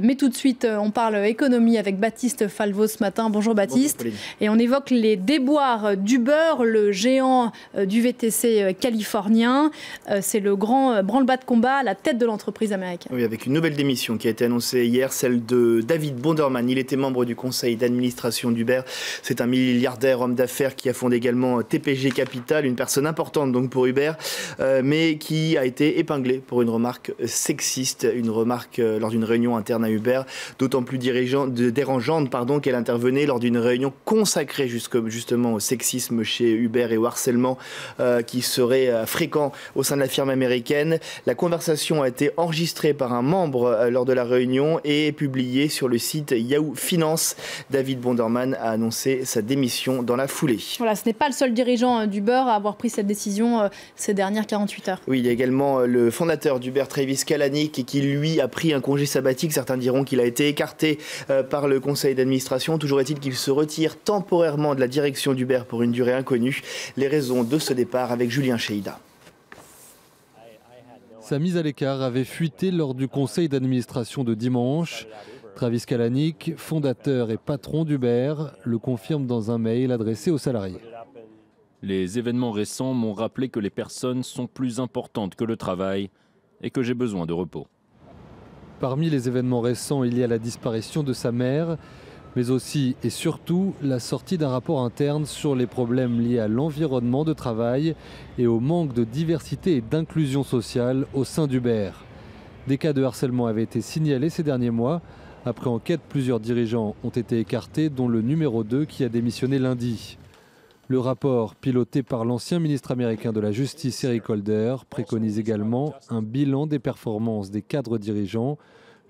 Mais tout de suite, on parle économie avec Baptiste Falvaux ce matin. Bonjour Baptiste. Bonjour, et on évoque les déboires d'Uber, le géant du VTC californien. C'est le grand branle-bas de combat à la tête de l'entreprise américaine. Oui, avec une nouvelle démission qui a été annoncée hier, celle de David Bonderman. Il était membre du conseil d'administration d'Uber. C'est un milliardaire homme d'affaires qui a fondé également TPG Capital, une personne importante donc pour Uber, mais qui a été épinglé pour une remarque sexiste, une remarque lors d'une réunion interne à Uber, d'autant plus dérangeante qu'elle intervenait lors d'une réunion consacrée justement au sexisme chez Uber et au harcèlement qui serait fréquent au sein de la firme américaine. La conversation a été enregistrée par un membre lors de la réunion et publiée sur le site Yahoo Finance. David Bonderman a annoncé sa démission dans la foulée. Voilà, ce n'est pas le seul dirigeant d'Uber à avoir pris cette décision ces dernières 48 heures. Oui, il y a également le fondateur d'Uber, Travis Kalanick, qui lui a pris un congé sabbatique. Certains diront qu'il a été écarté par le conseil d'administration. Toujours est-il qu'il se retire temporairement de la direction d'Uber pour une durée inconnue. Les raisons de ce départ avec Julien Cheida. Sa mise à l'écart avait fuité lors du conseil d'administration de dimanche. Travis Kalanick, fondateur et patron d'Uber, le confirme dans un mail adressé aux salariés. Les événements récents m'ont rappelé que les personnes sont plus importantes que le travail et que j'ai besoin de repos. Parmi les événements récents, il y a la disparition de sa mère, mais aussi et surtout la sortie d'un rapport interne sur les problèmes liés à l'environnement de travail et au manque de diversité et d'inclusion sociale au sein d'Uber. Des cas de harcèlement avaient été signalés ces derniers mois. Après enquête, plusieurs dirigeants ont été écartés, dont le numéro 2 qui a démissionné lundi. Le rapport, piloté par l'ancien ministre américain de la Justice Eric Holder, préconise également un bilan des performances des cadres dirigeants,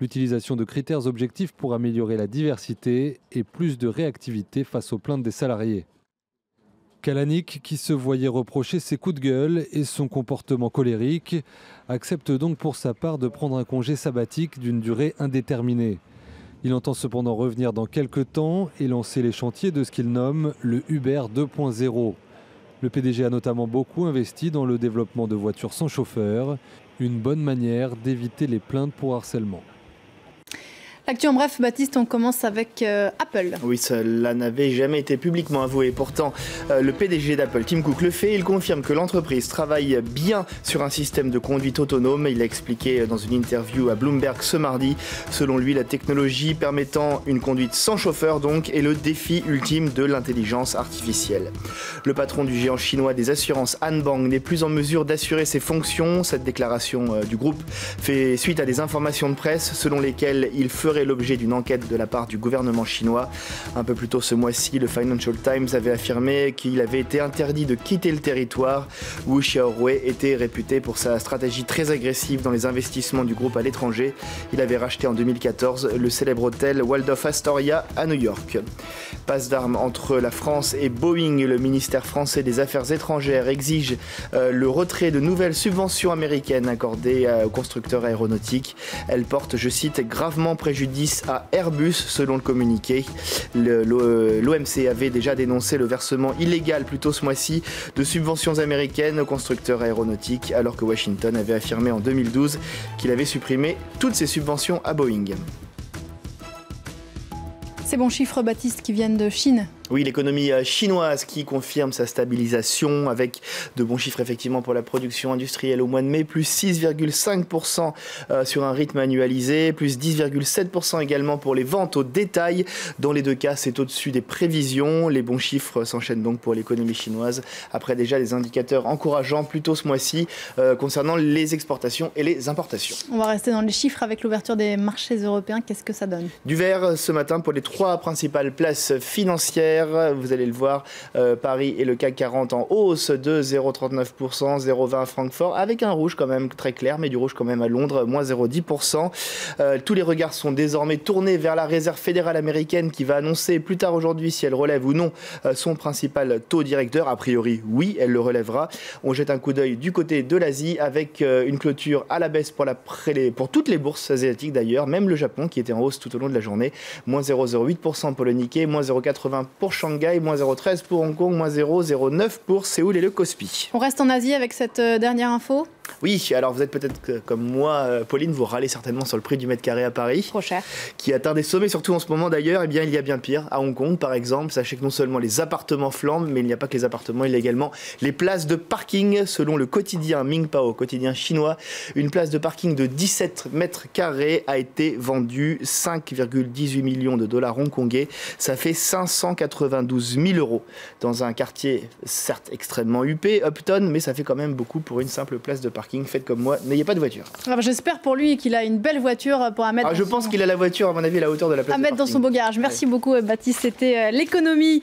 l'utilisation de critères objectifs pour améliorer la diversité et plus de réactivité face aux plaintes des salariés. Kalanick, qui se voyait reprocher ses coups de gueule et son comportement colérique, accepte donc pour sa part de prendre un congé sabbatique d'une durée indéterminée. Il entend cependant revenir dans quelques temps et lancer les chantiers de ce qu'il nomme le Uber 2.0. Le PDG a notamment beaucoup investi dans le développement de voitures sans chauffeur, une bonne manière d'éviter les plaintes pour harcèlement. L'actu en bref, Baptiste, on commence avec Apple. Oui, cela n'avait jamais été publiquement avoué. Pourtant, le PDG d'Apple, Tim Cook, le fait. Il confirme que l'entreprise travaille bien sur un système de conduite autonome. Il l'a expliqué dans une interview à Bloomberg ce mardi. Selon lui, la technologie permettant une conduite sans chauffeur donc est le défi ultime de l'intelligence artificielle. Le patron du géant chinois des assurances, Han Bang, n'est plus en mesure d'assurer ses fonctions. Cette déclaration du groupe fait suite à des informations de presse selon lesquelles il ferait l'objet d'une enquête de la part du gouvernement chinois. Un peu plus tôt ce mois-ci, le Financial Times avait affirmé qu'il avait été interdit de quitter le territoire. Wu Xiaohui était réputé pour sa stratégie très agressive dans les investissements du groupe à l'étranger. Il avait racheté en 2014 le célèbre hôtel Waldorf Astoria à New York. Passe d'armes entre la France et Boeing. Le ministère français des Affaires étrangères exige le retrait de nouvelles subventions américaines accordées aux constructeurs aéronautiques. Elles portent, je cite, gravement préjudice à Airbus, selon le communiqué. L'OMC avait déjà dénoncé le versement illégal plus tôt ce mois-ci de subventions américaines aux constructeurs aéronautiques, alors que Washington avait affirmé en 2012 qu'il avait supprimé toutes ses subventions à Boeing. Ces bons chiffres, Baptiste, qui viennent de Chine. Oui, l'économie chinoise qui confirme sa stabilisation avec de bons chiffres effectivement pour la production industrielle au mois de mai, plus 6,5% sur un rythme annualisé, plus 10,7% également pour les ventes au détail. Dans les deux cas, c'est au-dessus des prévisions. Les bons chiffres s'enchaînent donc pour l'économie chinoise, après déjà des indicateurs encourageants plus tôt ce mois-ci concernant les exportations et les importations. On va rester dans les chiffres avec l'ouverture des marchés européens. Qu'est-ce que ça donne? Du vert ce matin pour les trois principales places financières. Vous allez le voir, Paris et le CAC 40 en hausse de 0,39%, 0,20 à Francfort, avec un rouge quand même très clair, mais du rouge quand même à Londres, moins 0,10%. Tous les regards sont désormais tournés vers la Réserve fédérale américaine qui va annoncer plus tard aujourd'hui si elle relève ou non son principal taux directeur. A priori, oui, elle le relèvera. On jette un coup d'œil du côté de l'Asie avec une clôture à la baisse pour toutes les bourses asiatiques d'ailleurs, même le Japon qui était en hausse tout au long de la journée, moins 0,08% pour le Nikkei, moins 0,80 pour Shanghai, moins 0,13 pour Hong Kong, moins 0,09 pour Séoul et le Kospi. On reste en Asie avec cette dernière info. Oui, alors vous êtes peut-être comme moi, Pauline, vous râlez certainement sur le prix du mètre carré à Paris. Trop cher. Qui atteint des sommets, surtout en ce moment d'ailleurs. Eh bien, il y a bien pire. À Hong Kong, par exemple, sachez que non seulement les appartements flambent, mais il n'y a pas que les appartements, il y a également les places de parking. Selon le quotidien Mingpao, quotidien chinois, une place de parking de 17 mètres carrés a été vendue 5,18 millions de dollars hongkongais. Ça fait 592 000 euros dans un quartier certes extrêmement huppé, Upton, mais ça fait quand même beaucoup pour une simple place de parking. Faites comme moi, n'ayez pas de voiture. J'espère pour lui qu'il a une belle voiture pour mettre. Je pense qu'il a la voiture, à mon avis, à la hauteur de la place à mettre dans son beau garage. Merci beaucoup, Baptiste. C'était l'économie.